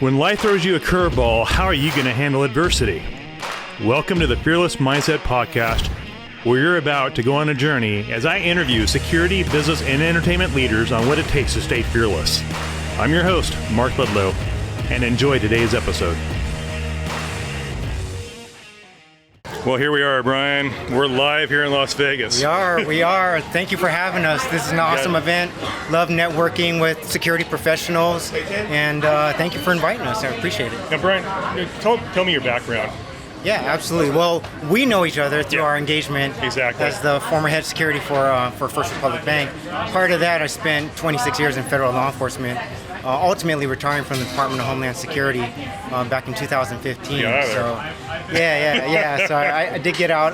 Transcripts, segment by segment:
When life throws you a curveball, how are you going to handle adversity? Welcome to the Fearless Mindset Podcast, where you're about to go on a journey as I interview security, business, and entertainment leaders on what it takes to stay fearless. I'm your host, Mark Ludlow, and enjoy today's episode. Well, here we are, Brian. We're live here in Las Vegas. We are. Thank you for having us. This is an awesome event. Love networking with security professionals, and thank you for inviting us. I appreciate it. Now, Brian, tell me your background. Yeah, absolutely. Well, we know each other through our engagement as the former head security for First Republic Bank. Part of that, I spent 26 years in federal law enforcement, ultimately retiring from the Department of Homeland Security back in 2015. So I did get out,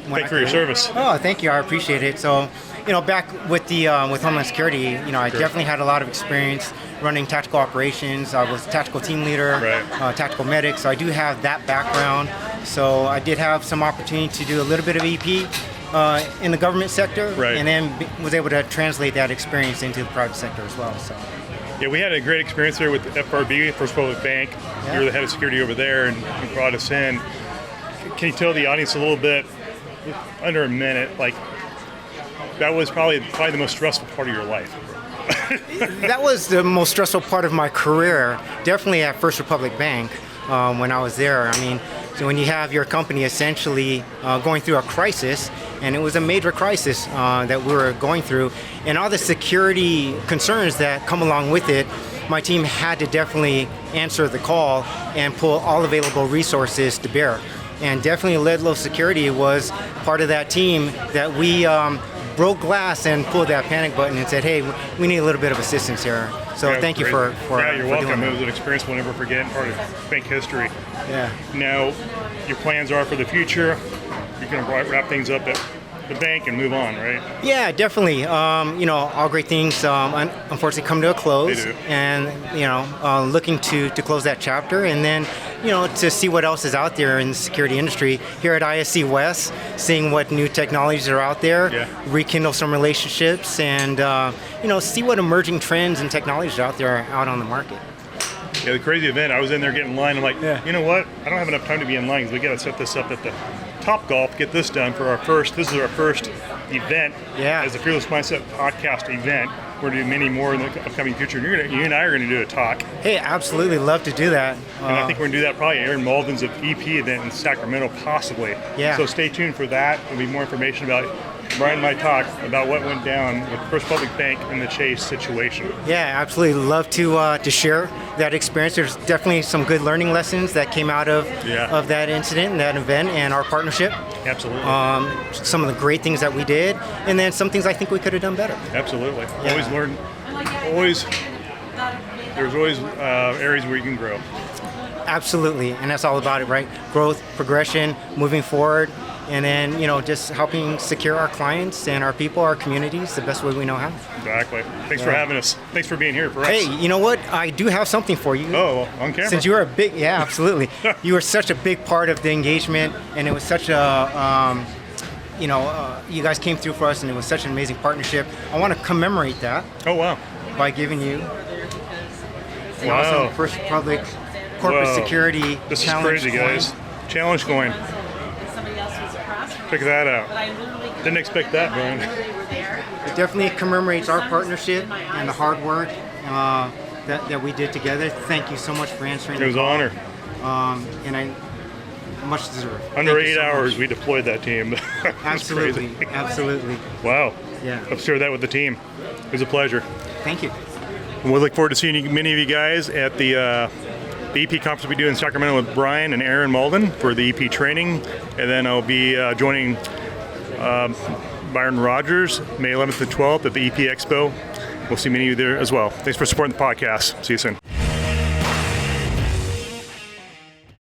Thanks for your service. Oh, thank you. I appreciate it. So, back with the with Homeland Security, I definitely had a lot of experience running tactical operations. I was a tactical team leader, tactical medic, so I do have that background. So I did have some opportunity to do a little bit of EP in the government sector, and then was able to translate that experience into the private sector as well. So. Yeah, we had a great experience there with FRB, First Republic Bank. You were the head of security over there, and you brought us in. Can you tell the audience a little bit, under a minute, like that was probably the most stressful part of your life? That was the most stressful part of my career, definitely at First Republic Bank when I was there. I mean, so when you have your company essentially going through a crisis, and it was a major crisis that we were going through, and all the security concerns that come along with it, my team had to definitely answer the call and pull all available resources to bear. And definitely Ludlow Security was part of that team that we broke glass and pulled that panic button and said, hey, we need a little bit of assistance here. So thank you for you're welcome. It was an experience we'll never forget, part of bank history. Yeah. Now, your plans are for the future. You're going to wrap things up at the bank and move on, right? Yeah, definitely. All great things unfortunately come to a close. They do. And, looking to close that chapter, and then, to see what else is out there in the security industry. Here at ISC West, seeing what new technologies are out there, rekindle some relationships, and, see what emerging trends and technologies are out there out on the market. Yeah, the crazy event, I was in there getting in line. I'm like, you know what? I don't have enough time to be in line because we got to set this up at the Topgolf, get this done for this is our first event as the Fearless Mindset Podcast event. We're going to do many more in the upcoming future. You and I are going to do a talk. Hey, absolutely, love to do that. And I think we're going to do that probably at Aaron Malden's EP event in Sacramento, possibly. Yeah. So stay tuned for that. There'll be more information about Brian and my talk about what went down with First Public Bank and the Chase situation. Yeah, absolutely. Love to share that experience. There's definitely some good learning lessons that came out of that incident and that event and our partnership. Absolutely. Some of the great things that we did, and then some things I think we could have done better. Absolutely. Yeah. Always learn. There's always areas where you can grow. Absolutely, and that's all about it, right? Growth, progression, moving forward. And then, just helping secure our clients and our people, our communities, the best way we know how. Exactly. Thanks for having us. Thanks for being here for us. Hey, you know what? I do have something for you. Oh, on camera. Since you were absolutely. You were such a big part of the engagement, and it was such a, you guys came through for us, and it was such an amazing partnership. I want to commemorate that. Oh, wow. By giving you the awesome First Republic Corporate Security This Challenge is crazy, coin. guys. Challenge coin. Check that out. Didn't expect that, Brian. It definitely commemorates our partnership and the hard work that we did together. Thank you so much for answering. It was an honor. And I much deserved. Under 8 hours, we deployed that team. Absolutely. Absolutely. Wow. Yeah. I've shared that with the team. It was a pleasure. Thank you. And we look forward to seeing many of you guys at the EP conference we do in Sacramento with Brian and Aaron Malden for the EP training. And then I'll be joining Byron Rogers May 11th and 12th at the EP Expo. We'll see many of you there as well. Thanks for supporting the podcast. See you soon.